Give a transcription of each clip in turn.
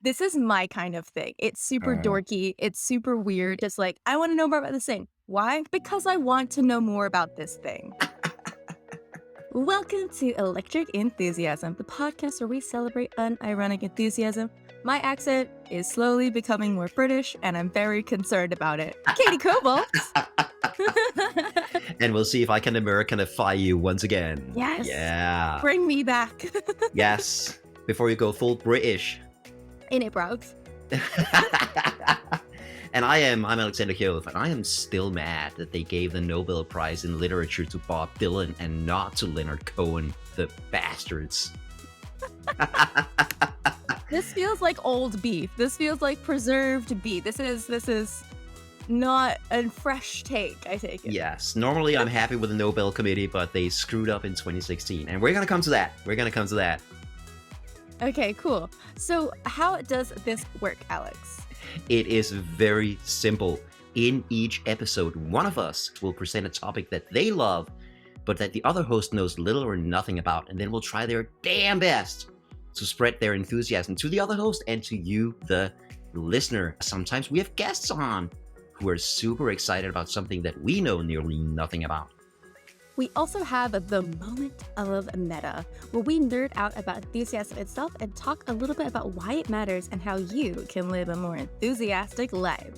This is my kind of thing. It's super Uh, dorky. It's super weird. Just like, I want to know more about this thing. Why? Because I want to know more about this thing. Welcome to Electric Enthusiasm, the podcast where we celebrate unironic enthusiasm. My accent is slowly becoming more British, and I'm very concerned about it. Katie Cobalt! and we'll see if I can Americanify you once again. Yes! Yeah. Bring me back. Yes. Before you go full British. In it, Brooks. And I'm Alexander Kjolf, and I am still mad that they gave the Nobel Prize in Literature to Bob Dylan and not to Leonard Cohen, the bastards. This feels like old beef. This feels like preserved beef. This is not a fresh take, I take it. Yes, normally I'm happy with the Nobel Committee, but they screwed up in 2016, and we're gonna come to that. We're gonna come to that. Okay, cool. So how does this work, Alex? It is very simple. In each episode, one of us will present a topic that they love, but that the other host knows little or nothing about, and then we'll try their damn best to spread their enthusiasm to the other host and to you, the listener. Sometimes we have guests on who are super excited about something that we know nearly nothing about. We also have the moment of meta, where we nerd out about enthusiasm itself and talk a little bit about why it matters and how you can live a more enthusiastic life.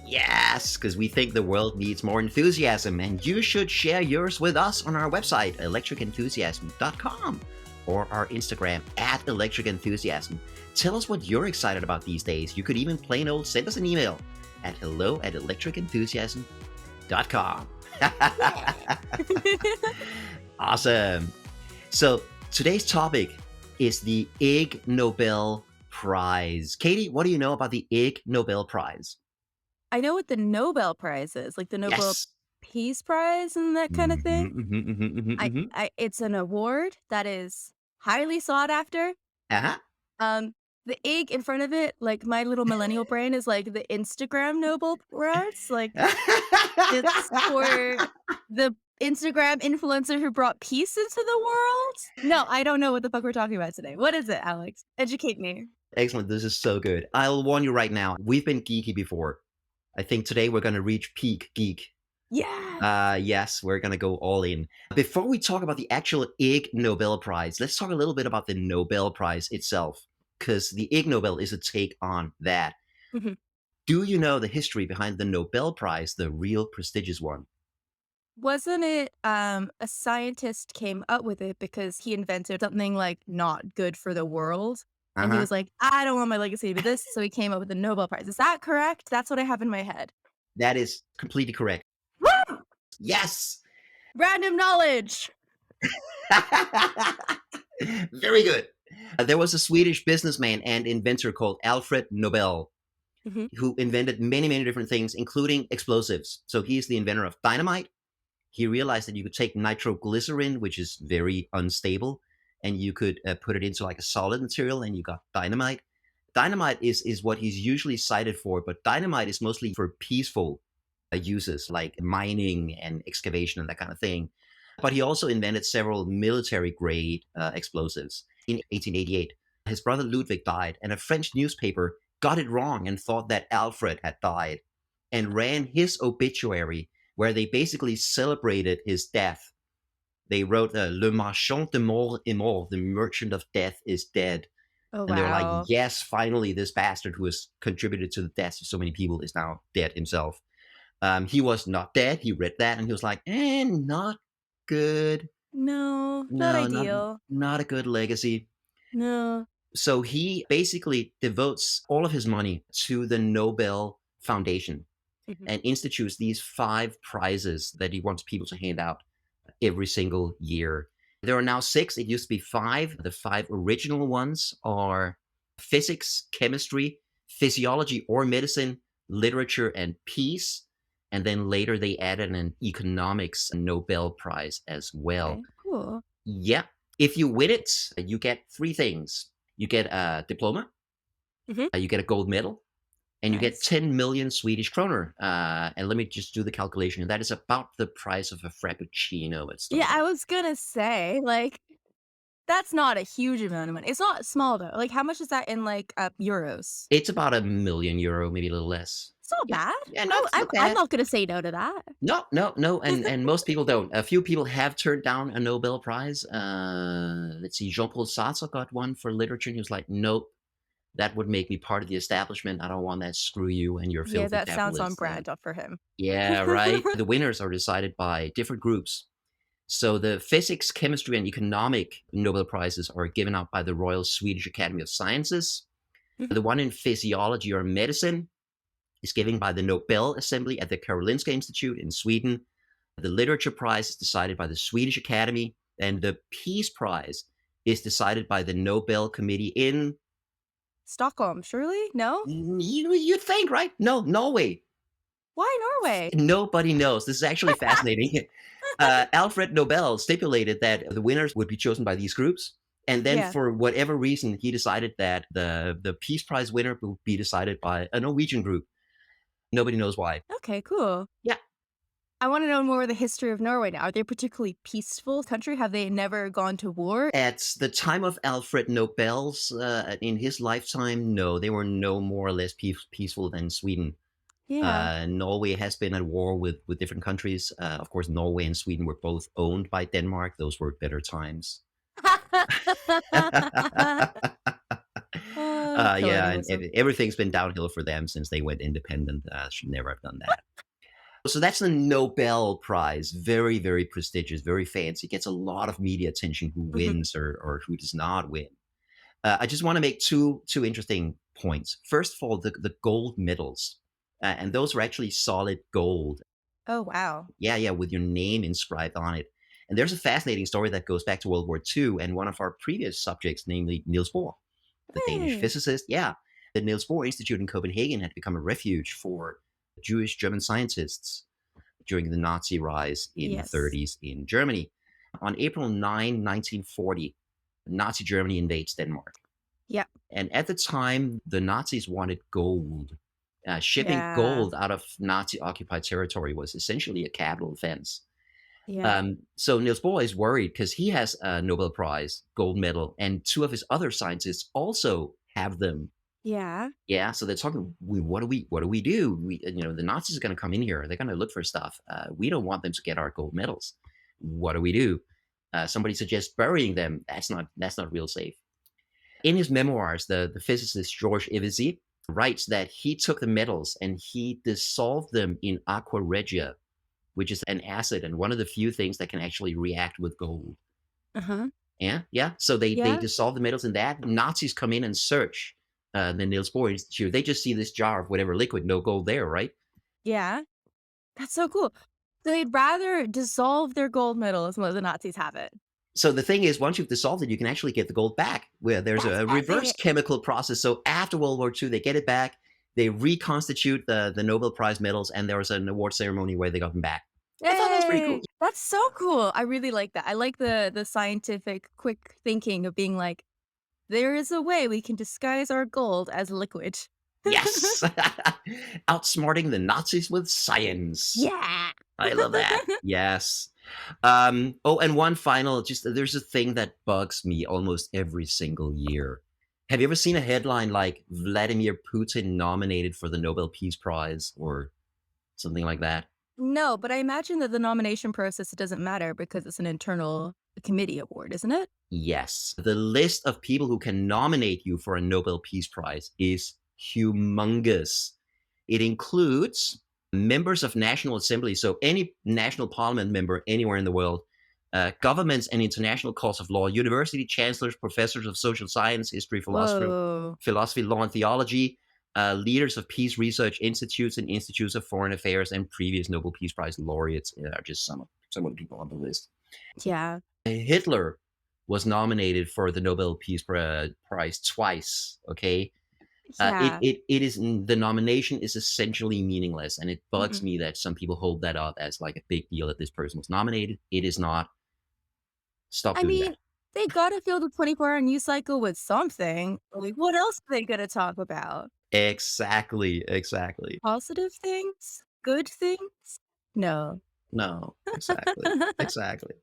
Yes, because we think the world needs more enthusiasm, and you should share yours with us on our website, electricenthusiasm.com, or our Instagram, @electricenthusiasm. Tell us what you're excited about these days. You could even plain old send us an email at hello@electricenthusiasm.com. Awesome. So today's topic is the Ig Nobel Prize. Katie, what do you know about the Ig Nobel Prize? I know what the Nobel Prize is, like the Nobel Yes. Peace Prize and that kind of Mhm, thing. mhm, mhm, mhm, mhm. It's an award that is highly sought after. Uh-huh. Um, the ig in front of it, like my little millennial brain is like the Instagram Nobel Prize. Like it's for the Instagram influencer who brought peace into the world. No, I don't know what the fuck we're talking about today. What is it, Alex? Educate me. Excellent. This is so good. I'll warn you right now. We've been geeky before. I think today we're going to reach peak geek. Yes. Yes, we're going to go all in. Before we talk about the actual Ig Nobel Prize, let's talk a little bit about the Nobel Prize itself, because the Ig Nobel is a take on that. Mhm. Do you know the history behind the Nobel Prize, the real prestigious one? Wasn't it a scientist came up with it because he invented something like not good for the world? And he Uh-huh. was like, I don't want my legacy to be this. So he came up with the Nobel Prize. Is that correct? That's what I have in my head. That is completely correct. Woo! Yes. Random knowledge. Very good. There was a Swedish businessman and inventor called Alfred Nobel Hmm. who invented many, many different things, including explosives. So he's the inventor of dynamite. He realized that you could take nitroglycerin, which is very unstable, and you could put it into like a solid material, and you got dynamite. Dynamite is what he's usually cited for, but dynamite is mostly for peaceful uses like mining and excavation and that kind of thing. But he also invented several military grade explosives. In 1888, his brother Ludwig died, and a French newspaper got it wrong and thought that Alfred had died and ran his obituary where they basically celebrated his death. They wrote, Le Marchand de Mort est mort, the merchant of death is dead. Oh, And they were like, wow. yes, finally, this bastard who has contributed to the deaths of so many people is now dead himself. He was not dead. He read that and he was like, not good. No, not No, ideal. not a good legacy. No. So he basically devotes all of his money to the Nobel Foundation Mhm. and institutes these 5 prizes that he wants people to hand out every single year. There are now 6. It used to be 5. The 5 original ones are physics, chemistry, physiology or medicine, literature, and peace. And then later they added an economics Nobel Prize as well. Okay, cool. Yeah. If you win it, you get 3 things. You get a diploma, Mhm. you get a gold medal, and you get Nice. 10 million Swedish kroner. And let me just do the calculation. That is about the price of a frappuccino at Yeah, I Starbucks. was gonna say, like, That's not a huge amount of money. It's not small though. Like, how much is that in, like, euros? It's about €1 million, maybe a little less. It's not Yeah, bad. yeah, I'm not I'm not I'm bad. not gonna say no to that. No, no, no, and most people don't. A few people have turned down a Nobel Prize. Let's see, Jean-Paul Sartre got one for literature, and he was like, "Nope, that would make me part of the establishment. I don't want that. Screw you and your Yeah, filthy that sounds on capitalist." brand up for him. Yeah, right. The winners are decided by different groups. So the physics, chemistry, and economic Nobel Prizes are given out by the Royal Swedish Academy of Sciences. Mhm. The one in physiology or medicine is given by the Nobel Assembly at the Karolinska Institute in Sweden. The Literature Prize is decided by the Swedish Academy, and the Peace Prize is decided by the Nobel Committee in Stockholm, surely? No? you'd think, right? No, Norway. Why Norway? Nobody knows. This is actually fascinating. Alfred Nobel stipulated that the winners would be chosen by these groups, and then Yeah. for whatever reason, he decided that the Peace Prize winner would be decided by a Norwegian group. Nobody knows why. Okay, cool. Yeah, I wanna know more of the history of Norway now. Are they a particularly peaceful country? Have they never gone to war? at the time of Alfred Nobel's in his lifetime, no, they were no more or less peaceful than Sweden. Yeah. Norway has been at war with different countries. Of course, Norway and Sweden were both owned by Denmark. Those were better times. Yeah, and Colonialism. everything's been downhill for them since they went independent. Should never have done that. So that's the Nobel Prize. Very, very prestigious, very fancy. Gets a lot of media attention who Mhm. wins or who does not win. I just want to make two interesting points. First of all, the gold medals, and those are actually solid gold. Oh, wow. Yeah, yeah, with your name inscribed on it. And there's a fascinating story that goes back to World War II and one of our previous subjects, namely Niels Bohr, the Danish Hey. physicist. Yeah, the Niels Bohr Institute in Copenhagen had become a refuge for Jewish German scientists during the Nazi rise in the Yes. 30s in Germany. On April 9, 1940, Nazi Germany invades Denmark. Yep. And at the time, the Nazis wanted gold. Shipping Yeah. gold out of Nazi occupied territory was essentially a capital offense. Yeah. So Niels Bohr is worried because he has a Nobel Prize gold medal, and two of his other scientists also have them. Yeah. Yeah, so they're talking. What do we do? The Nazis are going to come in here. They're going to look for stuff. We don't want them to get our gold medals. What do we do? Somebody suggests burying them. That's not real safe. In his memoirs, the physicist George Ivesy writes that he took the metals and he dissolved them in aqua regia, which is an acid and one of the few things that can actually react with gold. Uh-huh. Yeah, yeah. So they Yeah. dissolve the metals in that. Nazis come in and search the Niels Bohr Institute. They just see this jar of whatever liquid, no gold there, right? Yeah. That's so cool. So they'd rather dissolve their gold medals and let the Nazis have it. So the thing is, once you've dissolved it, you can actually get the gold back. Where there's That's a reverse epic. chemical process. So after World War II, they get it back. They reconstitute the Nobel Prize medals, and there was an award ceremony where they got them back. I thought that was pretty cool. Yay! That's so cool. I really like that. I like the scientific quick thinking of being like, there is a way we can disguise our gold as liquid. Yes, outsmarting the Nazis with science. Yeah. I love that. Yes. Oh, and one final, just there's a thing that bugs me almost every single year. Have you ever seen a headline like Vladimir Putin nominated for the Nobel Peace Prize or something like that? No, but I imagine that the nomination process doesn't matter because it's an internal committee award, isn't it? Yes. The list of people who can nominate you for a Nobel Peace Prize is humongous. It includes members of national assemblies, so any national parliament member anywhere in the world, governments and international courts of law, university chancellors, professors of social science, history, Whoa. philosophy, law, and theology, leaders of peace research institutes and institutes of foreign affairs, and previous Nobel Peace Prize laureates are just some of the people on the list. Yeah. Hitler was nominated for the Nobel Peace Prize twice. Okay, Yeah. it is the nomination is essentially meaningless, and it bugs Mm-mm. me that some people hold that up as like a big deal that this person was nominated. It is not. Stop I doing mean, that. they gotta fill the 24-hour news cycle with something. Like, what else are they gonna talk about? Exactly, exactly. Positive things? Good things? No. No, exactly, exactly.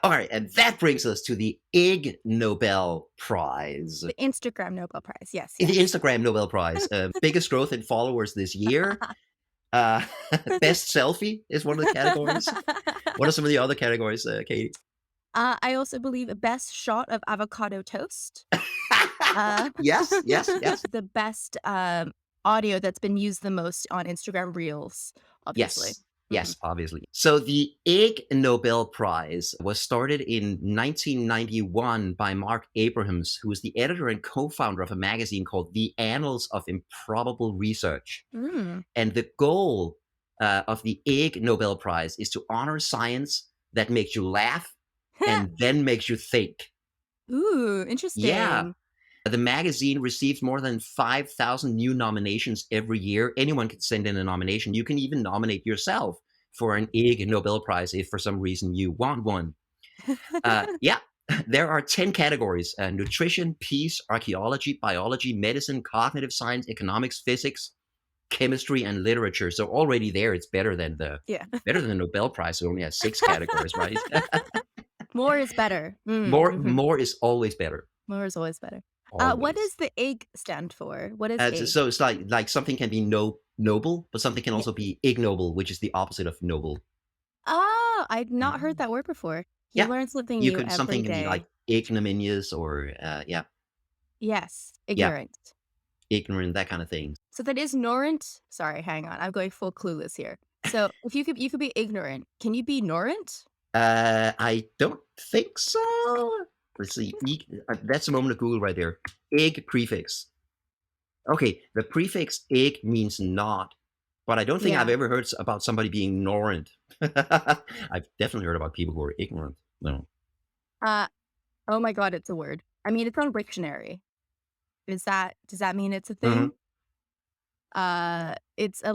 All right, and that brings us to the Ig Nobel Prize. The Instagram Nobel Prize. Yes, The yes. Instagram Nobel Prize. Biggest growth in followers this year. Uh, best selfie is one of the categories. What are some of the other categories, Katie? I also believe best shot of avocado toast. Uh, Yes, yes, yes. the best audio that's been used the most on Instagram Reels, obviously. Yes. Mhm. Yes, obviously. So the Ig Nobel Prize was started in 1991 by Mark Abrahams, who is the editor and co-founder of a magazine called The Annals of Improbable Research. Mm. And the goal of the Ig Nobel Prize is to honor science that makes you laugh and then makes you think. Ooh, Yeah, interesting. the magazine receives more than 5,000 new nominations every year. Anyone can send in a nomination. You can even nominate yourself for an Ig Nobel Prize if for some reason you want one. Yeah, there are 10 categories: nutrition, peace, archaeology, biology, medicine, cognitive science, economics, physics, chemistry, and literature. So already there, it's Yeah. better than the Nobel Prize, who only has 6 categories, right? More is better. more Mhm. more is always better. More is always better. What Always. does the IG stand for? What is IG? So it's like something can be noble, but something can Yeah. also be ignoble, which is the opposite of noble. Oh, I'd not heard Mm. that word before. You Yeah, learn something you new can every something can be like day. ignominious or yeah, Yes, yeah, ignorant. ignorant, that kind of thing. So that is ignorant. Sorry, hang on. I'm going full clueless here. So if you could be ignorant, can you be ignorant? I don't think so. Let's see. That's a moment of Google right there. Ig prefix. Okay, the prefix ig means not, but I don't think I've Yeah. ever heard about somebody being ignorant. I've definitely heard about people who are ignorant. No. Uh oh my god, it's a word. I mean, it's on Wiktionary. Does that mean it's a Hmm. thing? It's a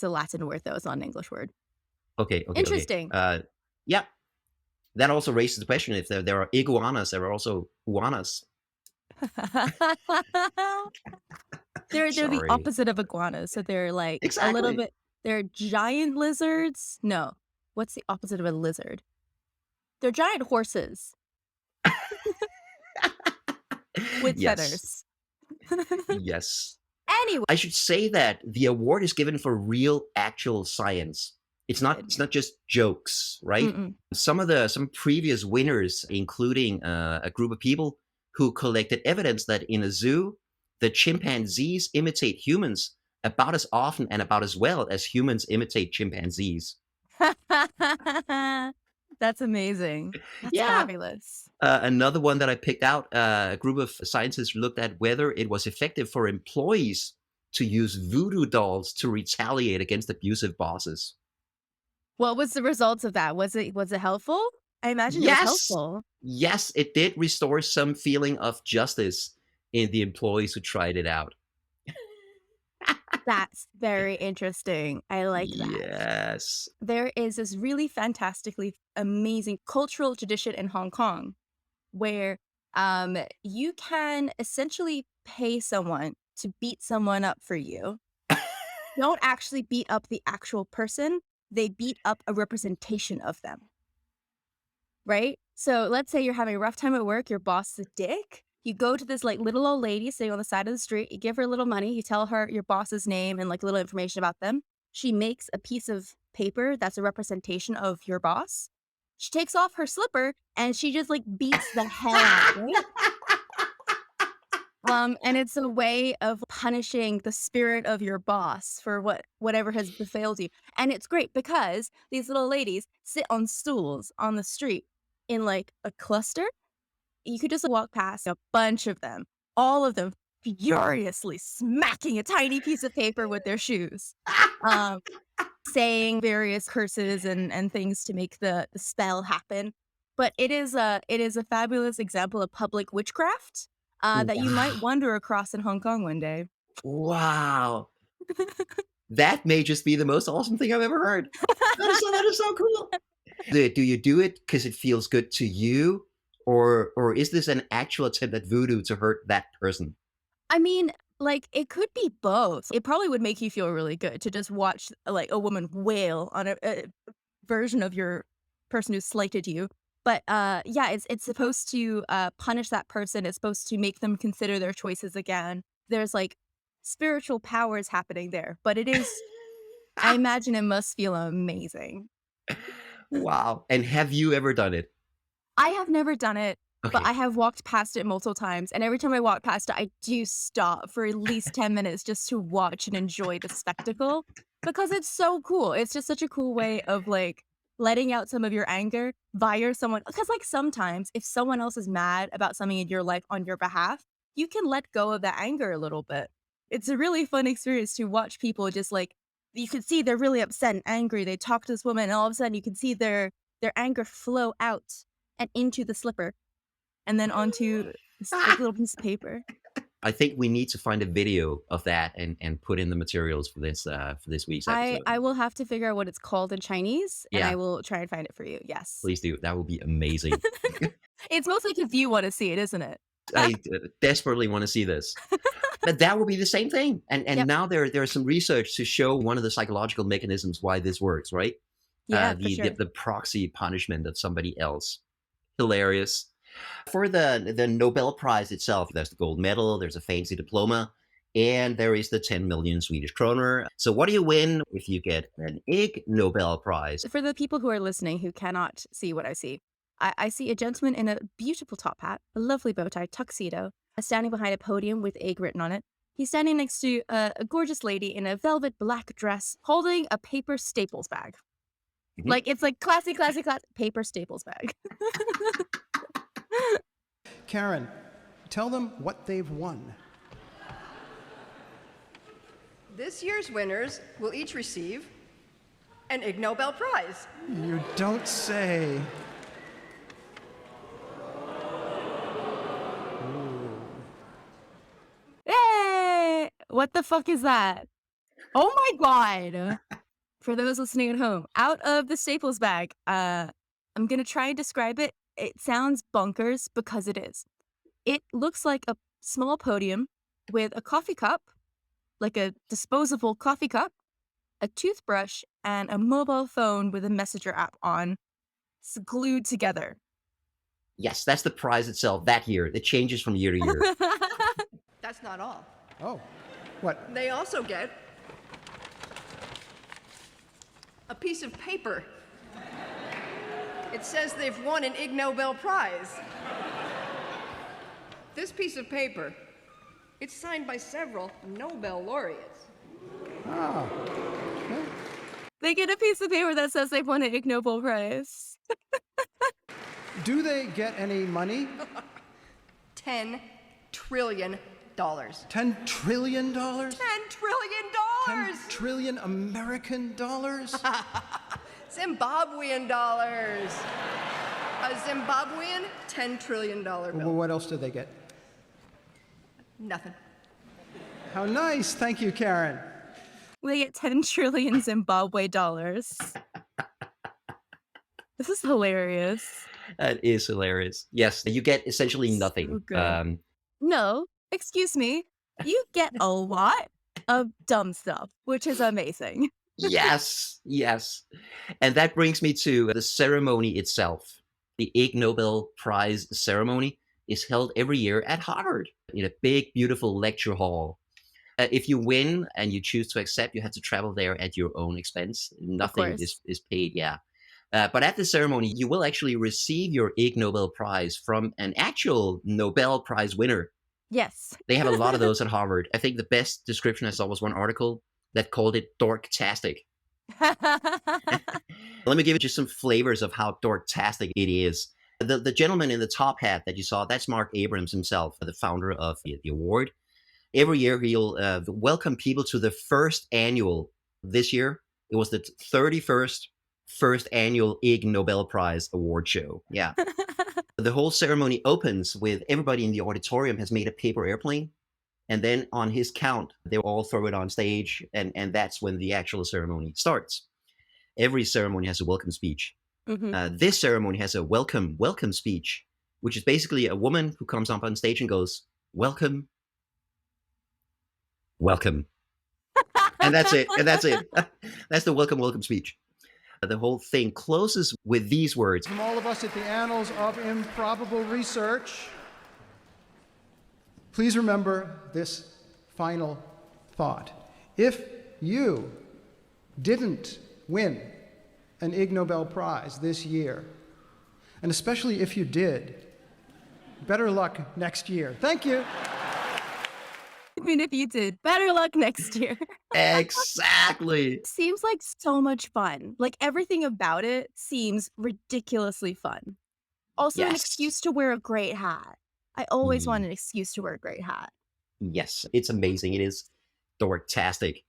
Latin word though. It's not an English word. Okay, okay, okay. Interesting. Yeah, that also raises the question if there are iguanas, there are also iguanas. They're the Sorry. opposite of iguanas, so they're like a little Exactly. bit they're giant lizards. No. What's the opposite of a lizard? They're giant horses with Yes, feathers. yes. Anyway, I should say that the award is given for real, actual science. It's not. good. It's not just jokes, right? Mm-mm. Some previous winners, including a group of people who collected evidence that in a zoo, the chimpanzees imitate humans about as often and about as well as humans imitate chimpanzees. That's amazing. That's Yeah. fabulous. Another one that I picked out, a group of scientists looked at whether it was effective for employees to use voodoo dolls to retaliate against abusive bosses. What was the results of that? Was it helpful? I imagine it was Yes, helpful. yes, it did restore some feeling of justice in the employees who tried it out. That's very interesting. I like that. Yes. There is this really fantastically amazing cultural tradition in Hong Kong where you can essentially pay someone to beat someone up for you. Don't actually beat up the actual person, they beat up a representation of them, right? So let's say you're having a rough time at work, your boss is a dick. You go to this like little old lady sitting on the side of the street, you give her a little money, you tell her your boss's name and like little information about them. She makes a piece of paper that's a representation of your boss. She takes off her slipper and she just like beats the hell out of it. And it's a way of punishing the spirit of your boss for whatever has befailed you. And it's great because these little ladies sit on stools on the street in like a cluster. You could just walk past a bunch of them, all of them furiously smacking a tiny piece of paper with their shoes, um, saying various curses and things to make the spell happen. But it is a fabulous example of public witchcraft that you might Wow. wander across in Hong Kong one day. Wow. That may just be the most awesome thing I've ever heard. That is so cool. Do you do it because it feels good to you, or is this an actual attempt at voodoo to hurt that person? I mean, like, it could be both. It probably would make you feel really good to just watch, like, a woman wail on a version of your person who slighted you. But, yeah, it's supposed to, punish that person. It's supposed to make them consider their choices again. There's, like, spiritual powers happening there, but it is I imagine it must feel amazing. Wow. And have you ever done it? I have never done it, but I Okay. have walked past it multiple times, and every time I walk past it, I do stop for at least 10 minutes just to watch and enjoy the spectacle because it's so cool. It's just such a cool way of, like, letting out some of your anger via someone because, like, sometimes if someone else is mad about something in your life on your behalf, you can let go of that anger a little bit. It's a really fun experience to watch people just, like you can see they're really upset and angry. They talk to this woman, and all of a sudden you can see their anger flow out and into the slipper, and then onto this, like, little piece of paper. I think we need to find a video of that and put in the materials for this week's episode. I will have to figure out what it's called in Chinese, and I Yeah, will try and find it for you, yes. please do. That would be amazing. It's mostly because you wanna see it, isn't it? I desperately want to see this. But that would be the same thing. And Yep. now there's some research to show one of the psychological mechanisms why this works, right? Yeah, for The sure. the proxy punishment of somebody else. Hilarious. For the Nobel Prize itself, there's the gold medal, there's a fancy diploma, and there is the 10 million Swedish kroner. So what do you win if you get an Ig Nobel Prize? For the people who are listening who cannot see what I see, I see a gentleman in a beautiful top hat, a lovely bow tie, tuxedo, standing behind a podium with egg written on it. He's standing next to a gorgeous lady in a velvet black dress holding a paper staples bag. Mhm. Like, it's like classy, classy, paper staples bag. Karen, tell them what they've won. This year's winners will each receive an Ig Nobel Prize. You don't say. Hey! What the fuck is that? Oh my god! For those listening at home, out of the staples bag, I'm gonna try and describe it. It sounds bonkers because it is. It looks like a small podium with a coffee cup, like a disposable coffee cup, a toothbrush, and a mobile phone with a messenger app on, glued together. Yes, that's the prize itself that year. It changes from year to year. That's not all. Oh, what? They also get a piece of paper. It says they've won an Ig Nobel Prize. This piece of paper, it's signed by several Nobel laureates. Oh, They get a piece of paper that says they've won an Ig Nobel Prize. do they get any money? $10 trillion. $10 trillion? $10 trillion! 10 trillion American dollars? Zimbabwean dollars. A Zimbabwean $10 trillion Well, bill. what else do they get? Nothing. How nice. Thank you, Karen. They get 10 trillion Zimbabwe dollars. This is hilarious. That is hilarious. Yes, you get essentially So nothing. good. No, excuse me. You get a lot of dumb stuff, which is amazing. Yes, yes. And that brings me to the ceremony itself. The Ig Nobel Prize ceremony is held every year at Harvard in a big, beautiful lecture hall. If you win and you choose to accept, you have to travel there at your own expense. Nothing course. is paid, yeah. But at the ceremony, you will actually receive your Ig Nobel Prize from an actual Nobel Prize winner. Yes. They have a lot of those at Harvard. I think the best description I saw was one article that called it dorktastic. Let me give you just some flavors of how dorktastic it is. The gentleman in the top hat that you saw, that's Mark Abrams himself, the founder of the award. Every year he'll welcome people to the first annual. This year, it was the 31st first annual Ig Nobel Prize award show. Yeah. The whole ceremony opens with everybody in the auditorium has made a paper airplane. And then on his count, they all throw it on stage. And that's when the actual ceremony starts. Every ceremony has a welcome speech. Mhm. This ceremony has a welcome speech, which is basically a woman who comes up on stage and goes, welcome, welcome. And that's it. And that's it. That's the welcome speech. The whole thing closes with these words. From all of us at the Annals of Improbable Research, please remember this final thought. If you didn't win an Ig Nobel Prize this year, and especially if you did, better luck next year. Thank you. I mean, if you did, better luck next year. Exactly. Seems like so much fun. Like everything about it seems ridiculously fun. Also, an Yes. excuse to wear a great hat. I always Mm. want an excuse to wear a great hat. Yes, it's amazing. It is dorktastic.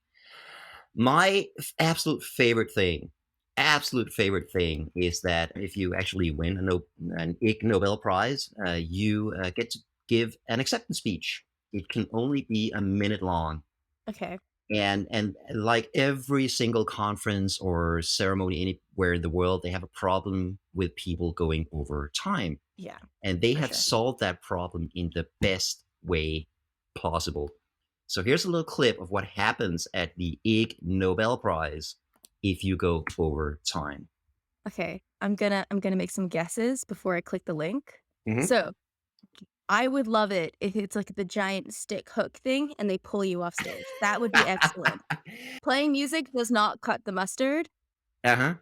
My absolute favorite thing is that if you actually win an Ig Nobel Prize, you get to give an acceptance speech. It can only be a minute long. Okay. And like every single conference or ceremony anywhere in the world, they have a problem with people going over time. Yeah. And they For have sure. solved that problem in the best way possible. So here's a little clip of what happens at the Ig Nobel Prize if you go over time. Okay. I'm gonna make some guesses before I click the link. Mhm. So I would love it if it's like the giant stick hook thing and they pull you off stage. That would be excellent. Playing music does not cut the mustard, Uh-huh.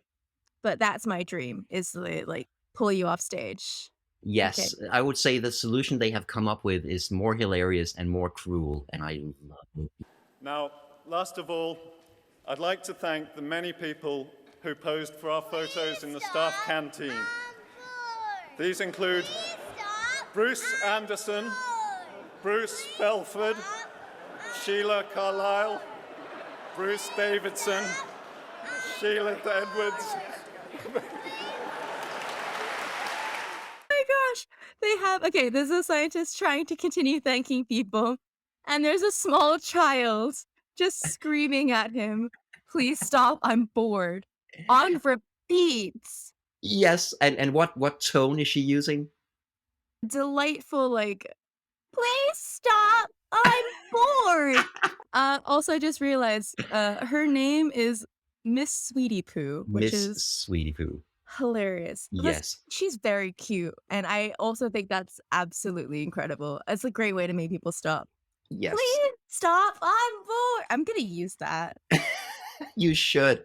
but that's my dream is to like pull you off stage. Yes, I would say the solution they have come up with is more hilarious and more cruel, and I love it. Now, last of all, I'd like to thank the many people who posed for our photos in the staff canteen. These include Bruce Anderson, Bruce Belford, Sheila Carlisle, Bruce Davidson, Sheila Edwards. Oh my gosh, they have okay, there's a scientist trying to continue thanking people, and there's a small child just screaming at him, "Please stop, I'm bored." On repeats. Yes, and what tone is she using? Delightful, like, "Please stop, I'm bored." Also, I just realized, her name is Miss Sweetie Poo, which Miss is Sweetie Poo. hilarious. Plus, Yes. she's very cute, and I also think that's absolutely incredible. It's a great way to make people stop. Yes. Please stop, I'm bored. I'm gonna use that. You should.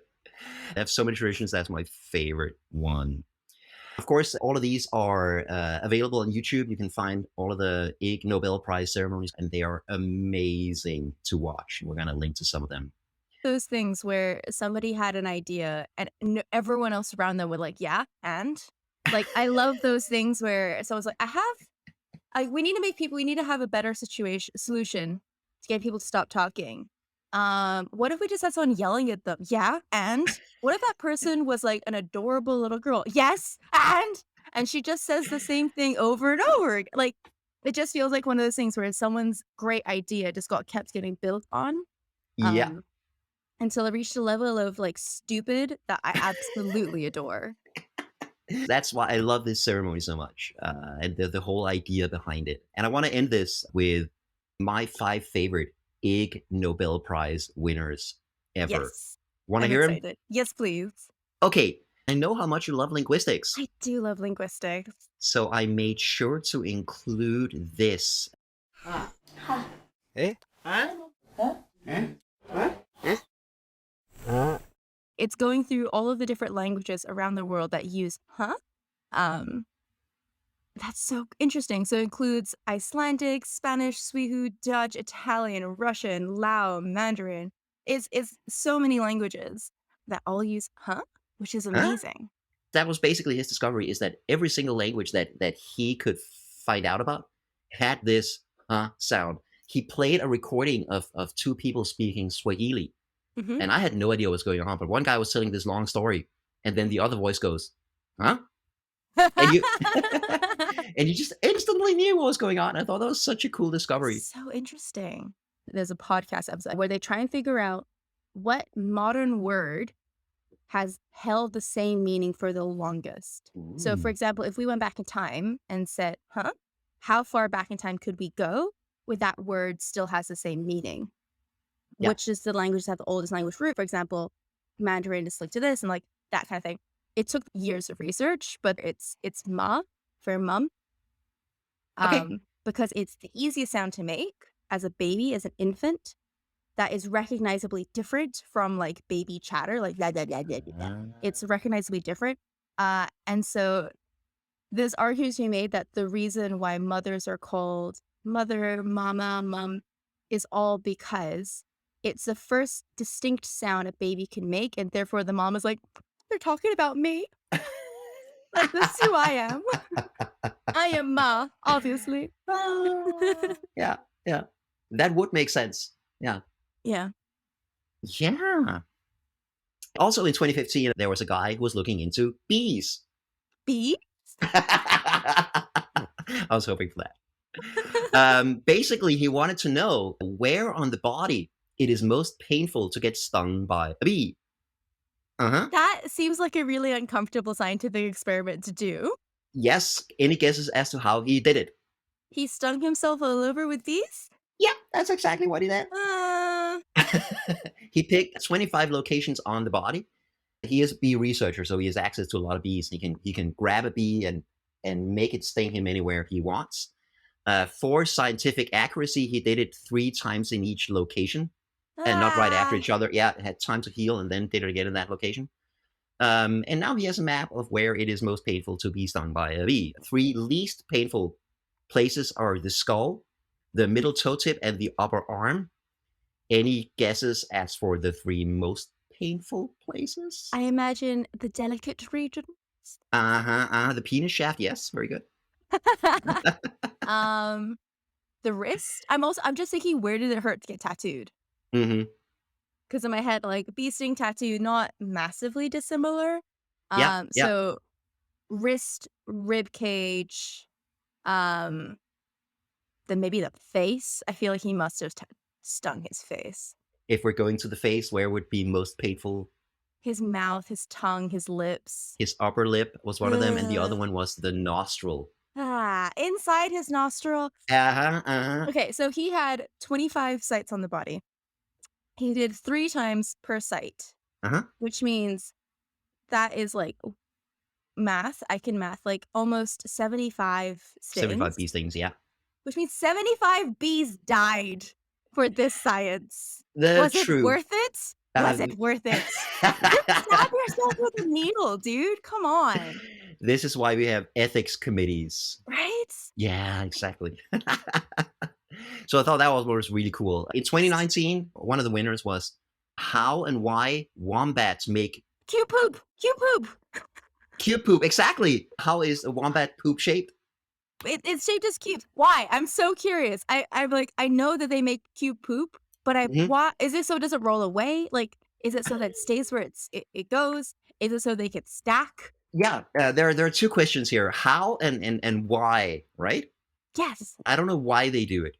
I have so many traditions. That's my favorite one. Of course, all of these are available on YouTube. You can find all of the Ig Nobel Prize ceremonies, and they are amazing to watch. We're going to link to some of them. Those things where somebody had an idea and everyone else around them would like, yeah, and like I love those things where someone's like, we need to have a better solution to get people to stop talking. What if we just had someone yelling at them? Yeah, and what if that person was like an adorable little girl? Yes, and she just says the same thing over and over. Like it just feels like one of those things where someone's great idea just kept getting built on. Yeah. Until it reached a level of like stupid that I absolutely adore. That's why I love this ceremony so much, and the whole idea behind it. And I want to end this with my 5 favorite Ig Nobel Prize winners ever. Yes. Want to I'm hear them? excited. Yes, please. Okay, I know how much you love linguistics, I do love linguistics. so I made sure to include this. It's going through all of the different languages around the world that use huh. That's so interesting. So it includes Icelandic, Spanish, Swihu, Dutch, Italian, Russian, Lao, Mandarin. It's so many languages that all use huh, which is amazing. That was basically his discovery, is that every single language that he could find out about had this sound. He played a recording of 2 people speaking Swahili, Mhm. and I had no idea what was going on, but one guy was telling this long story, and then the other voice goes, huh? And you and you just instantly knew what was going on. I thought that was such a cool discovery. So interesting. There's a podcast episode where they try and figure out what modern word has held the same meaning for the longest. So, for Ooh. example, if we went back in time and said, huh, how far back in time could we go with that word still has the same meaning? Yeah. Which is the language that have the oldest language root? For example, Mandarin is linked to this, and like that kind of thing. It took years of research, but it's ma for mum. Okay. Because it's the easiest sound to make as a baby, as an infant, that is recognizably different from like baby chatter, like da, da, da, da, da, da. It's recognizably different. And so there's arguments to be made that the reason why mothers are called mother, mama, mum is all because it's the first distinct sound a baby can make, and therefore the mom is like, they're talking about me. Like, this is who I am. I am Ma, obviously. Yeah, yeah. That would make sense. Yeah. Yeah. Yeah. Also in 2015, there was a guy who was looking into bees. B? I was hoping for that. Basically, he wanted to know where on the body it is most painful to get stung by a bee. Uh-huh. That seems like a really uncomfortable scientific experiment to do. Yes. Any guesses as to how he did it? He stung himself all over with bees? Yeah, that's exactly what he did. Uh, He picked 25 locations on the body. He is a bee researcher, so he has access to a lot of bees. He can grab a bee and make it sting him anywhere he wants. For scientific accuracy, he did it 3 times in each location, and not right after each other. Yeah, it had time to heal, and then did it again in that location. And now he has a map of where it is most painful to be stung by a bee. 3 least painful places are the skull, the middle toe tip, and the upper arm. Any guesses as for the 3 most painful places? I imagine the delicate region. The penis shaft. Yes, very good. The wrist. I'm just thinking, where did it hurt to get tattooed? Mm-hmm. Because in my head, like, bee sting, tattoo, not massively dissimilar. Yeah. So wrist, rib cage, then maybe the face. I feel like he must have stung his face. If we're going to the face, where would be most painful? His mouth, his tongue, his lips. His upper lip was one of them, and the other one was the nostril. Inside his nostril. Okay, so he had 25 sites on the body. He did 3 times per site, which means that is like math. I can math like almost 75 stings. 75 bee stings, yeah. Which means 75 bees died for this science. Was it worth it? Was it worth it? Stab yourself with a needle, dude. Come on. This is why we have ethics committees. Right? Yeah, exactly. So I thought that was really cool. In 2019, one of the winners was how and why wombats make cute poop. Cute poop. Cute poop. Exactly. How is a wombat poop shaped? It's shaped as cute. Why? I'm so curious. I'm like, I know that they make cute poop, but why is it so it doesn't roll away? Like, is it so that it stays where it goes? Is it so they can stack? Yeah, there are 2 questions here: how and why, right? Yes. I don't know why they do it,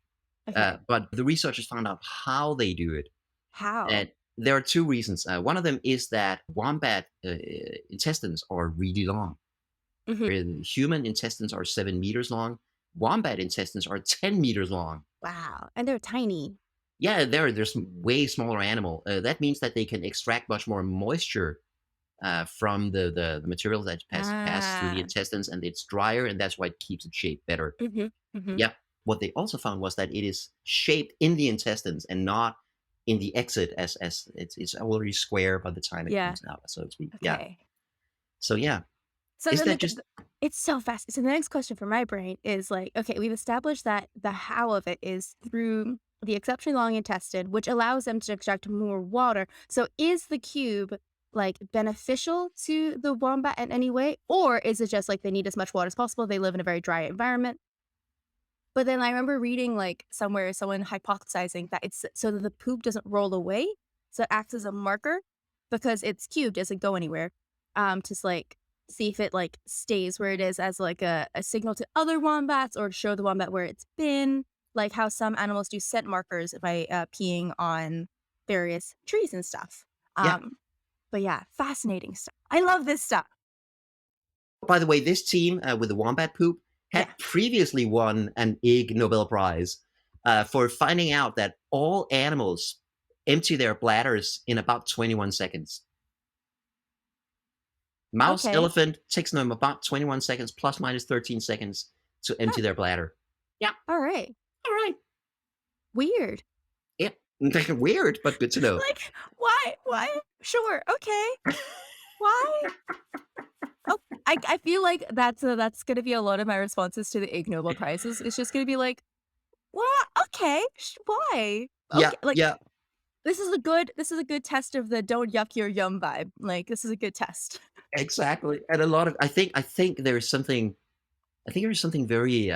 Okay. but the researchers found out how they do it. How? And there are 2 reasons. One of them is that wombat intestines are really long. Human intestines are 7 meters long. Wombat intestines are 10 meters long. Wow, and they're tiny. Yeah, they're way smaller animal. That means that they can extract much more moisture from the material that pass through the intestines, and it's drier, and that's why it keeps its shape better. Yeah. What they also found was that it is shaped in the intestines and not in the exit, as it's already square by the time it comes out, so to speak. Okay. Yeah. So yeah. So Is then that just it's so fast. So the next question for my brain is like, okay, we've established that the how of it is through the exceptionally long intestine, which allows them to extract more water. So is the cube like beneficial to the wombat in any way? Or is it just like they need as much water as possible? They live in a very dry environment. But then I remember reading like somewhere someone hypothesizing that it's so that the poop doesn't roll away. So it acts as a marker because it's cubed, doesn't go anywhere. To like see if it like stays where it is as like a signal to other wombats or to show the wombat where it's been, like how some animals do scent markers by peeing on various trees and stuff. But yeah, fascinating stuff. I love this stuff. By the way, this team with the wombat poop had previously won an Ig Nobel Prize for finding out that all animals empty their bladders in about 21 seconds. Mouse, Okay. elephant takes them about 21 seconds, plus minus 13 seconds to empty their bladder. All right. All right. Weird. Yep. Weird, but good to know. Like, why? Why? Sure. Okay. Why? Oh, I feel like that's gonna be a lot of my responses to the Ig Nobel Prizes. It's just gonna be like, "What? Okay, why? Yeah, Okay." Like, yeah, this is a good test of the "don't yuck your yum" vibe. Like, this is a good test. exactly. And a lot of I think there's something very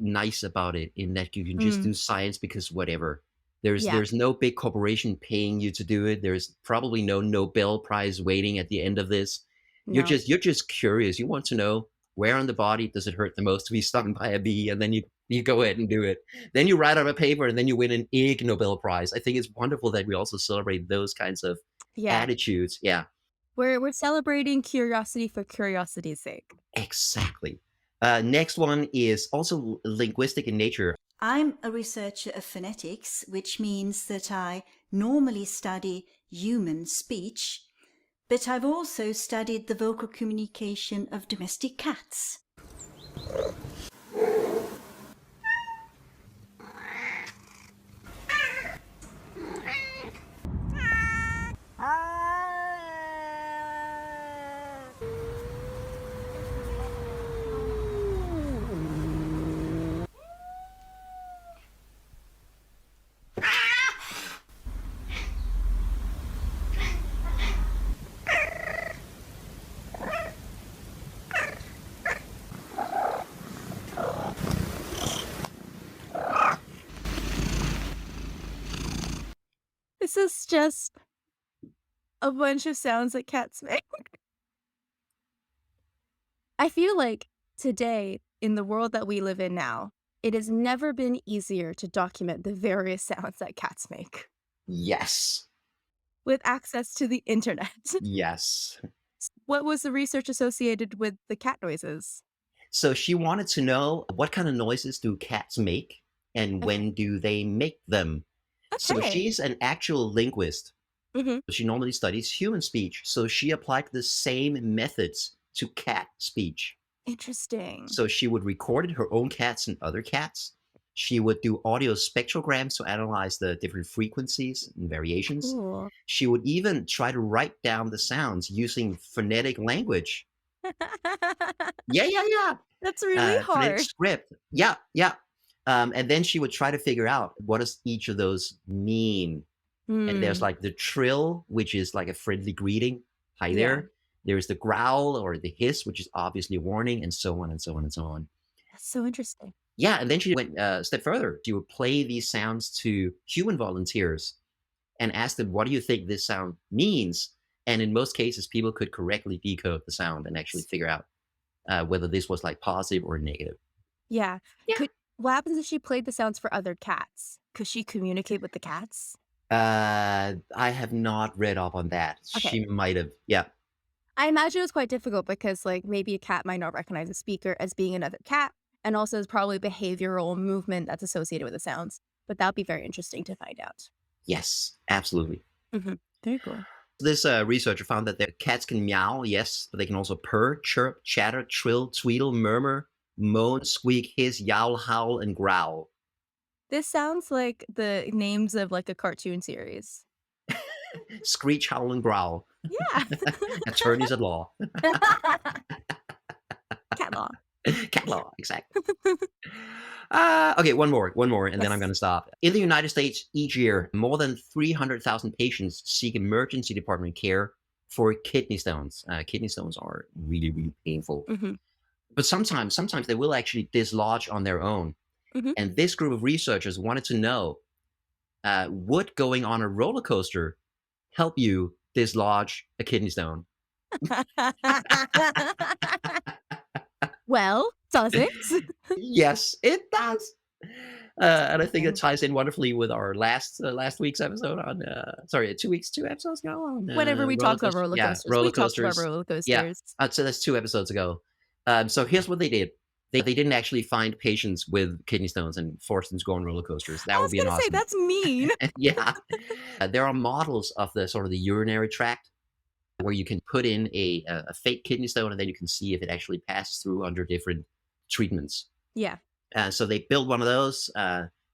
nice about it in that you can just Mm, do science because whatever. yeah. There's no big corporation paying you to do it. There's probably no Nobel Prize waiting at the end of this. No. You're just curious. You want to know where on the body does it hurt the most to be stung by a bee, and then you go ahead and do it. Then you write up a paper, and then you win an Ig Nobel Prize. I think it's wonderful that we also celebrate those kinds of Yeah. attitudes. Yeah. We're celebrating curiosity for curiosity's sake. Exactly. Next one is also linguistic in nature. I'm a researcher of phonetics, which means that I normally study human speech, but I've also studied the vocal communication of domestic cats. This is just a bunch of sounds that cats make. I feel like today, in the world that we live in now, it has never been easier to document the various sounds that cats make Yes. with access to the internet. Yes. What was the research associated with the cat noises? So she wanted to know what kind of noises do cats make and Okay. when do they make them. So Okay. she's an actual linguist. Mhm. She normally studies human speech. So she applied the same methods to cat speech. Interesting. So she would record her own cats and other cats. She would do audio spectrograms to analyze the different frequencies and variations. Cool. She would even try to write down the sounds using phonetic language. Yeah. That's really Phonetic hard. script. Yeah. And then she would try to figure out what does each of those mean. And there's Hmm. like the trill, which is like a friendly greeting. Hi Yeah. there. There's the growl or the hiss, which is obviously a warning, and so on and so on and so on. That's so interesting. Yeah, and then she went a step further. She would play these sounds to human volunteers and ask them, what do you think this sound means? And in most cases, people could correctly decode the sound and actually figure out whether this was like positive or negative. Yeah. Yeah. What happens if she played the sounds for other cats? Could she communicate with the cats? I have not read up on that. Okay. She might have. Yeah. I imagine it was quite difficult because, like, maybe a cat might not recognize a speaker as being another cat, and also there's probably behavioral movement that's associated with the sounds. But that would be very interesting to find out. Yes, absolutely. Very cool. This researcher found that their cats can meow, yes, but they can also purr, chirp, chatter, trill, tweedle, murmur, moan, squeak, hiss, yowl, howl, and growl. This sounds like the names of like a cartoon series. Screech, howl, and growl. Yeah. Attorneys at law. Cat law. Cat law, exactly. Okay, one more, and then I'm Yes. going to stop. In the United States, each year, more than 300,000 patients seek emergency department care for kidney stones. Kidney stones are really, really painful. Mhm. But sometimes they will actually dislodge on their own. Mhm. And this group of researchers wanted to know, would going on a roller coaster help you dislodge a kidney stone? Well, does it? Yes, it does. And I think it Interesting. ties in wonderfully with our last week's episode on, sorry, 2 episodes ago on Whenever we roller talked about coasters. roller Yeah, coasters, roller we talked about coasters. roller Yeah, coasters. so that's 2 episodes ago. So here's what they did. They didn't actually find patients with kidney stones and force them to go on roller coasters. That I would was be an gonna say awesome. that's mean. Yeah. There are models of the sort of the urinary tract where you can put in a fake kidney stone, and then you can see if it actually passes through under different treatments. Yeah. So they built one of those,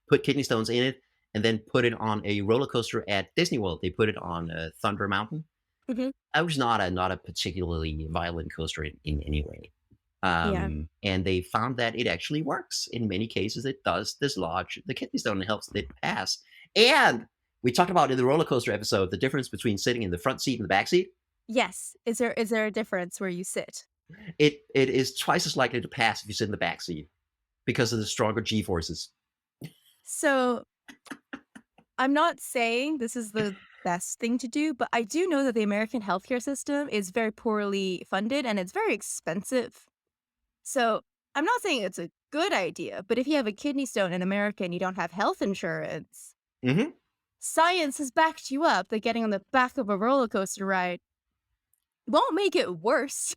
put kidney stones in it, and then put it on a roller coaster at Disney World. They put it on Thunder Mountain. Mhm. It was not a particularly violent coaster in any way. Yeah. And they found that it actually works. In many cases, it does dislodge the kidney stone and helps it pass. And we talked about in the roller coaster episode the difference between sitting in the front seat and the back seat. Yes. Is there a difference where you sit? It is twice as likely to pass if you sit in the back seat because of the stronger G forces. So I'm not saying this is the best thing to do, but I do know that the American healthcare system is very poorly funded and it's very expensive. So I'm not saying it's a good idea, but if you have a kidney stone in America and you don't have health insurance, Mm-hmm. science has backed you up that getting on the back of a roller coaster ride won't make it worse.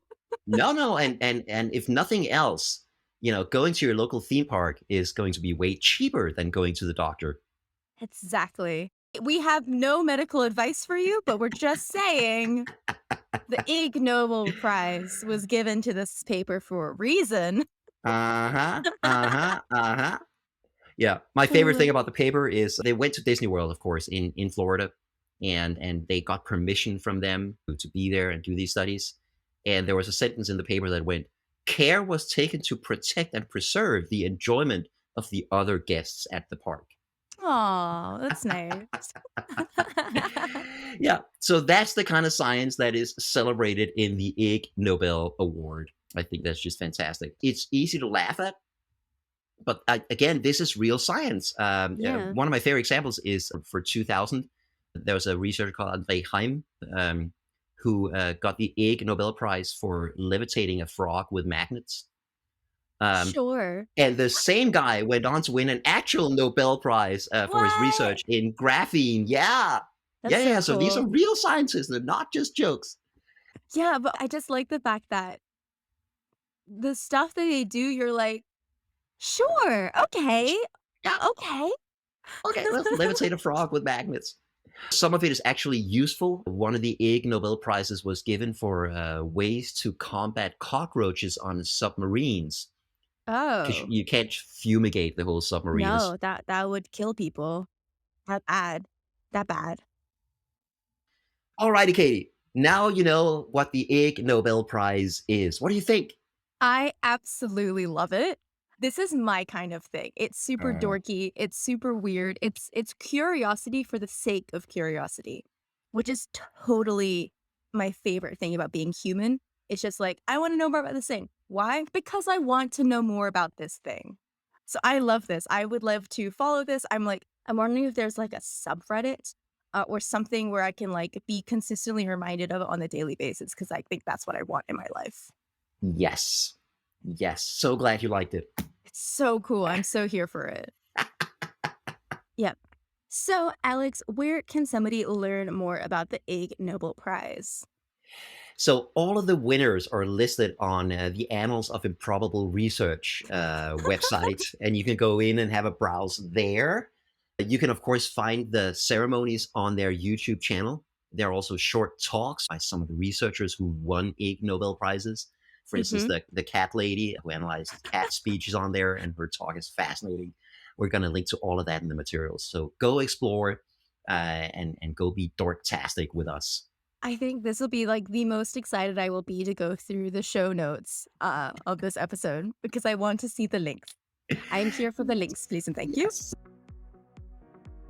No, and if nothing else, going to your local theme park is going to be way cheaper than going to the doctor. Exactly. We have no medical advice for you, but we're just saying the Ig Nobel Prize was given to this paper for a reason. Yeah, my favorite thing about the paper is they went to Disney World, of course, in Florida, and they got permission from them to be there and do these studies. And there was a sentence in the paper that went, "Care was taken to protect and preserve the enjoyment of the other guests at the park." Aw, that's nice. Yeah, so that's the kind of science that is celebrated in the Ig Nobel Award. I think that's just fantastic. It's easy to laugh at, but again, this is real science. Yeah. One of my favorite examples is for 2000. There was a researcher called Levitating who got the Ig Nobel Prize for levitating a frog with magnets. Sure. And the same guy went on to win an actual Nobel Prize for his What? research in graphene. Yeah. That's so So these are cool. real scientists. They're not just jokes. Yeah, but I just like the fact that the stuff that they do, you're like, sure, okay, Yeah. okay. Okay, let's levitate a frog with magnets. Some of it is actually useful. One of the Ig Nobel Prizes was given for ways to combat cockroaches on submarines. Because Oh, you can't fumigate the whole submarine. no, that would kill people. That bad. That bad. Alrighty, Katie. Now you know what the Ig Nobel Prize is. What do you think? I absolutely love it. This is my kind of thing. It's super Uh, dorky. It's super weird. It's curiosity for the sake of curiosity, which is totally my favorite thing about being human. It's just like, I want to know more about this thing. Why? Because I want to know more about this thing. So I love this. I would love to follow this. I'm wondering if there's like a subreddit or something where I can like be consistently reminded of it on a daily basis because I think that's what I want in my life. yes. Yes. So glad you liked it. It's so cool. I'm so here for it. Yep. So, Alex, where can somebody learn more about the Ig Nobel Prize? So all of the winners are listed on the Annals of Improbable Research website, and you can go in and have a browse there. You can, of course, find the ceremonies on their YouTube channel. There are also short talks by some of the researchers who won Ig Nobel Prizes. For instance, the cat lady who analyzed cat speeches on there, and her talk is fascinating. We're going to link to all of that in the materials. So go explore and go be dorktastic with us. I think this will be like the most excited I will be to go through the show notes of this episode because I want to see the links. I am here for the links, please and thank you. Yes.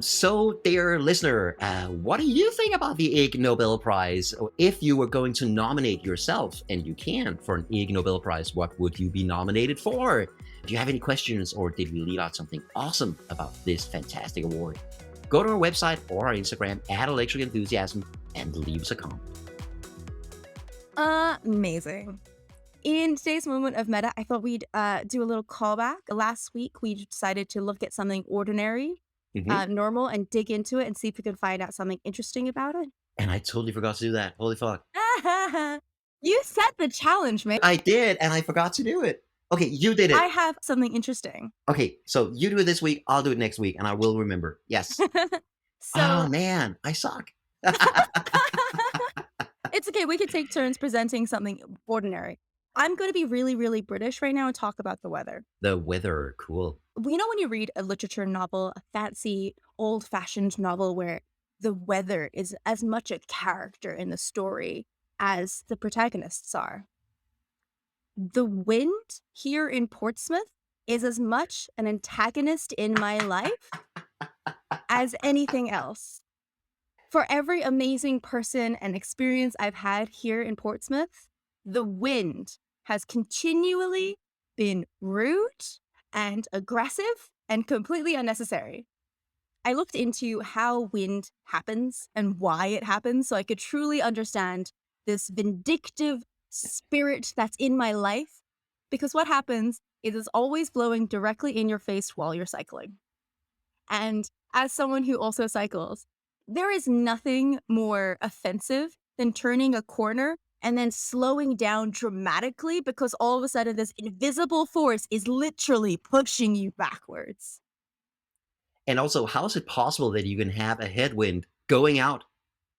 So, dear listener, what do you think about the Ig Nobel Prize? If you were going to nominate yourself, and you can, for an Ig Nobel Prize, what would you be nominated for? Do you have any questions, or did we leave out something awesome about this fantastic award? Go to our website or our Instagram at Electric Enthusiasm and leave us a comment. Amazing. In today's moment of meta, I thought we'd do a little callback. Last week, we decided to look at something ordinary, normal, and dig into it and see if we could find out something interesting about it. And I totally forgot to do that. Holy fuck. You set the challenge, man. I did, and I forgot to do it. Okay, you did it. I have something interesting. Okay, so you do it this week, I'll do it next week, and I will remember. Yes. So, Oh, man, I suck. It's okay. We could take turns presenting something ordinary. I'm going to be really, really British right now and talk about the weather. The weather, cool. You know when you read a literature novel, a fancy, old-fashioned novel where the weather is as much a character in the story as the protagonists are? The wind here in Portsmouth is as much an antagonist in my life as anything else. For every amazing person and experience I've had here in Portsmouth, the wind has continually been rude and aggressive and completely unnecessary. I looked into how wind happens and why it happens so I could truly understand this vindictive spirit that's in my life. Because what happens is it's always blowing directly in your face while you're cycling. And as someone who also cycles, there is nothing more offensive than turning a corner and then slowing down dramatically because all of a sudden this invisible force is literally pushing you backwards. And also, how is it possible that you can have a headwind going out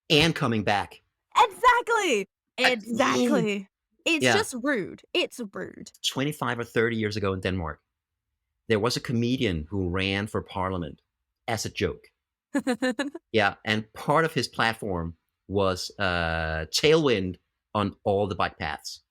and coming back? Exactly. Exactly. It's Yeah. just rude. It's rude. 25 or 30 years ago in Denmark, there was a comedian who ran for parliament as a joke. Yeah, and part of his platform was tailwind on all the bike paths.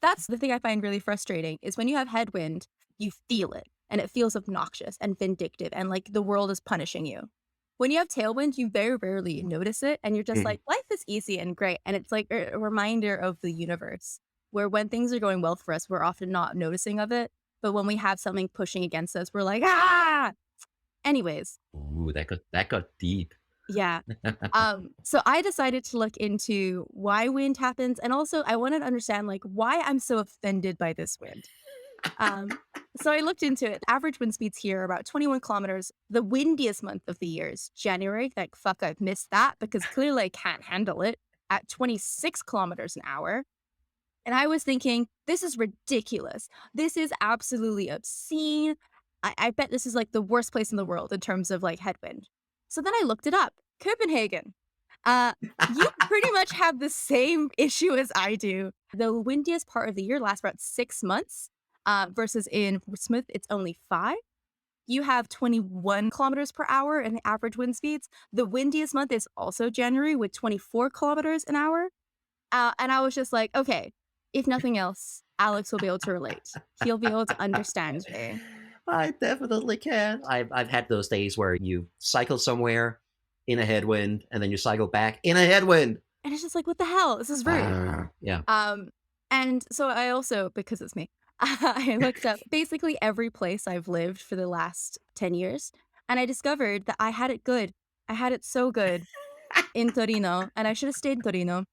That's the thing I find really frustrating is when you have headwind, you feel it and it feels obnoxious and vindictive and like the world is punishing you. When you have tailwind, you very rarely notice it and you're just like, life is easy and great. And it's like a reminder of the universe where when things are going well for us, we're often not noticing of it. But when we have something pushing against us, we're like, ah! Anyways. Ooh, that got deep. Yeah. So I decided to look into why wind happens, and also I wanted to understand like why I'm so offended by this wind. So I looked into it. Average wind speeds here are about 21 kilometers. The windiest month of the year is January. Like fuck, I've missed that because clearly I can't handle it at 26 kilometers an hour. And I was thinking, this is ridiculous. This is absolutely obscene. I bet this is like the worst place in the world in terms of like headwind. So then I looked it up. Copenhagen. You pretty much have the same issue as I do. The windiest part of the year lasts about 6 months, versus in Portsmouth, it's only 5. You have 21 kilometers per hour in the average wind speeds. The windiest month is also January with 24 kilometers an hour. And I was just like, okay, if nothing else, Alex will be able to relate. He'll be able to understand me. I definitely can. I've had those days where you cycle somewhere in a headwind and then you cycle back in a headwind. And it's just like, what the hell? This is rude. Yeah. And so I also, because it's me, I looked up basically every place I've lived for the last 10 years. And I discovered that I had it good. I had it so good in Torino. And I should have stayed in Torino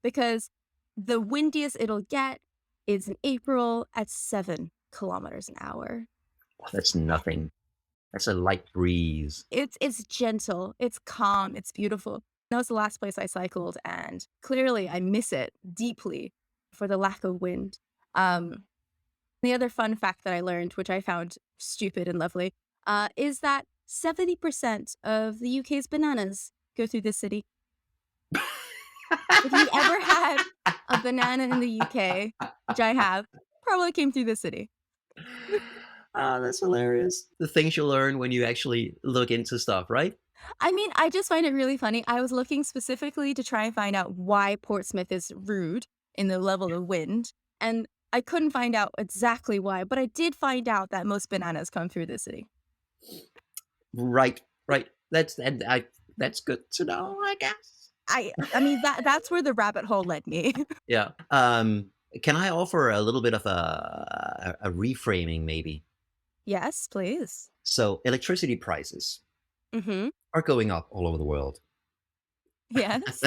because the windiest it'll get is in April at 7 kilometers an hour. That's nothing. That's a light breeze. It's gentle, it's calm, it's beautiful. That was the last place I cycled, and clearly I miss it deeply for the lack of wind. The other fun fact that I learned, which I found stupid and lovely, is that 70% of the UK's bananas go through this city. If you've ever had a banana in the UK, which I have, probably came through this city. Oh, that's hilarious. The things you learn when you actually look into stuff, right? I mean, I just find it really funny. I was looking specifically to try and find out why Portsmouth is rude in the level of wind, and I couldn't find out exactly why, but I did find out that most bananas come through the city. Right. That's good to know, I guess. I mean that's where the rabbit hole led me. Yeah. Can I offer a little bit of a reframing, maybe? Yes, please. So electricity prices Mm-hmm. are going up all over the world. Yes.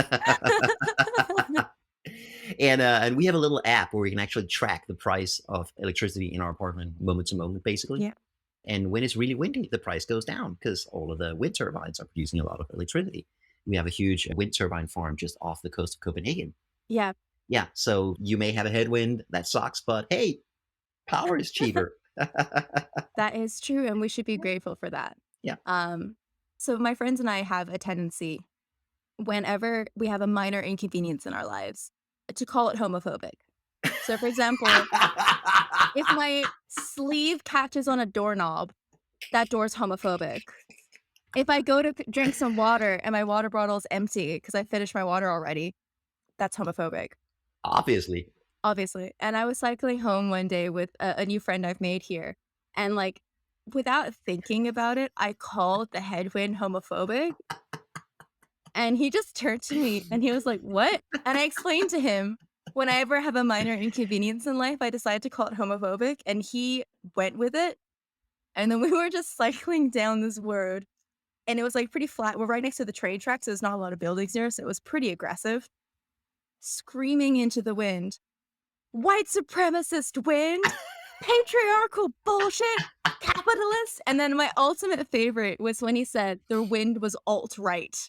And we have a little app where we can actually track the price of electricity in our apartment moment to moment, basically. Yeah. And when it's really windy, the price goes down because all of the wind turbines are producing a lot of electricity. We have a huge wind turbine farm just off the coast of Copenhagen. Yeah. Yeah, so you may have a headwind, that sucks, but hey, power is cheaper. That is true, and we should be grateful for that. Yeah. So my friends and I have a tendency whenever we have a minor inconvenience in our lives, to call it homophobic. So, for example, if my sleeve catches on a doorknob, that door's homophobic. If I go to drink some water and my water bottle's empty because I finished my water already, that's homophobic, Obviously. obviously. And I was cycling home one day with a new friend I've made here. And like, without thinking about it, I called the headwind homophobic. And he just turned to me and he was like, "What?" And I explained to him, when I ever have a minor inconvenience in life, I decide to call it homophobic. And he went with it. And then we were just cycling down this road. And it was like pretty flat. We're right next to the train tracks. So there's not a lot of buildings here. So it was pretty aggressive. Screaming into the wind, "White supremacist wind, patriarchal bullshit, capitalist." And then my ultimate favorite was when he said the wind was alt-right.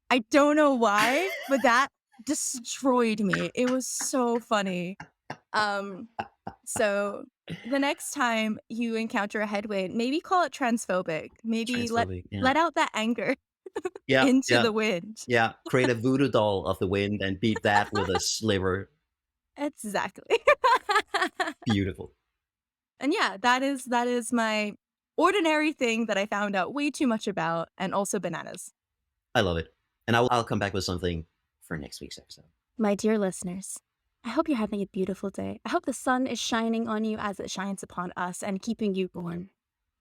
I don't know why, but that destroyed me. It was so funny. So the next time you encounter a headwind, maybe call it transphobic. Maybe Transphobic, yeah. let out that anger Yeah, into yeah, the wind. yeah. Create a voodoo doll of the wind and beat that with a sliver. Exactly. Beautiful. And yeah, that is my ordinary thing that I found out way too much about, and also bananas. I love it. And I'll come back with something for next week's episode. My dear listeners, I hope you're having a beautiful day. I hope the sun is shining on you as it shines upon us and keeping you warm.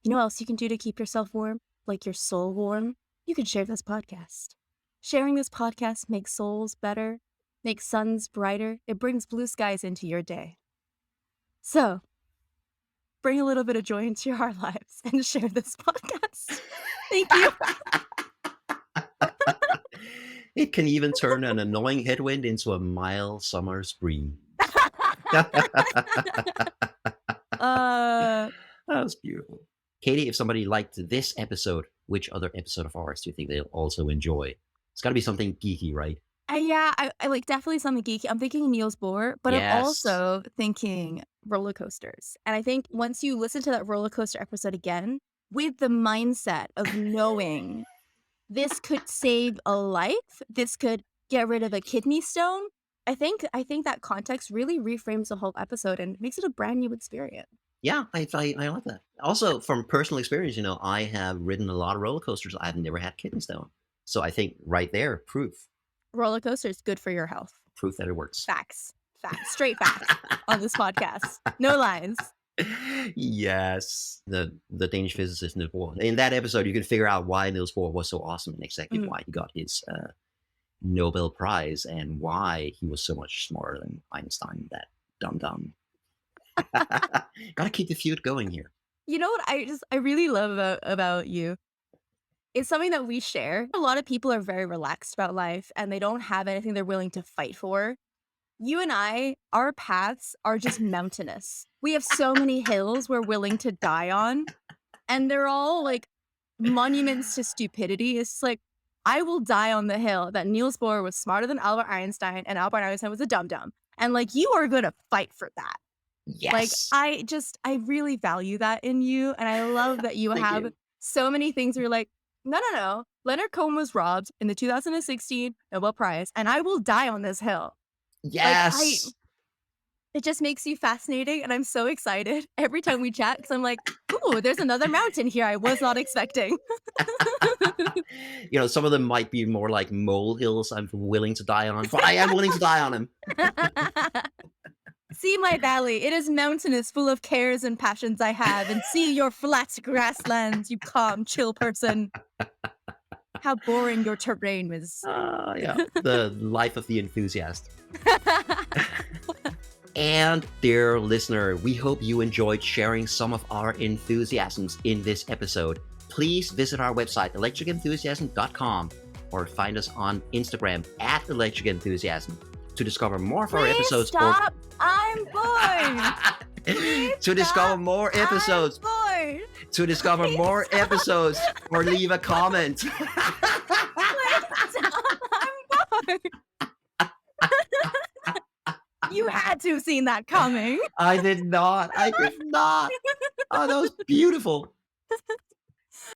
You know what else you can do to keep yourself warm? Like your soul warm? You can share this podcast. Sharing this podcast makes souls better, makes suns brighter. It brings blue skies into your day. So, bring a little bit of joy into our lives and share this podcast. Thank you. It can even turn an annoying headwind into a mild summer's breeze. That was beautiful. Katie, if somebody liked this episode, which other episode of ours do you think they'll also enjoy? It's got to be something geeky, right? Yeah, I like definitely something geeky. I'm thinking Niels Bohr, but I'm Yes. also thinking roller coasters. And I think once you listen to that roller coaster episode again, with the mindset of knowing this could save a life, this could get rid of a kidney stone, I think that context really reframes the whole episode and makes it a brand new experience. Yeah, I like that. Also, from personal experience, I have ridden a lot of roller coasters. I've never had kidney stone. So I think right there, proof Roller coasters good for your health. that it works. Facts. Straight facts on this podcast. No lies. Yes. The Danish physicist Niels Bohr. In that episode, you can figure out why Niels Bohr was so awesome and exactly why he got his Nobel Prize and why he was so much smarter than Einstein, that dumb. Gotta keep the feud going here. You know what I really love about you? It's something that we share. A lot of people are very relaxed about life and they don't have anything they're willing to fight for. You and I, our paths are just mountainous. We have so many hills we're willing to die on, and they're all like monuments to stupidity. It's like, I will die on the hill that Niels Bohr was smarter than Albert Einstein and Albert Einstein was a dum-dum. And like, you are going to fight for that. Yes. Like, I really value that in you. And I love that you have you. so many things where you're like, no. Leonard Cohen was robbed in the 2016 Nobel Prize, and I will die on this hill. Yes. It just makes you fascinating, and I'm so excited every time we chat because I'm like, ooh, there's another mountain here I was not expecting. Some of them might be more like molehills I'm willing to die on, but I am willing to die on them. See my valley. It is mountainous, full of cares and passions I have, and see your flat grasslands, you calm, chill person. How boring your terrain is. Yeah, the life of the enthusiast. And dear listener, we hope you enjoyed sharing some of our enthusiasms in this episode. Please visit our website, electricenthusiasm.com, or find us on Instagram @electricenthusiasm to discover more of our episodes. Stop! I'm bored! To discover more episodes. I'm bored! To discover more episodes, or leave a comment. Stop! I'm bored! You had to have seen that coming. I did not. Oh, that was beautiful.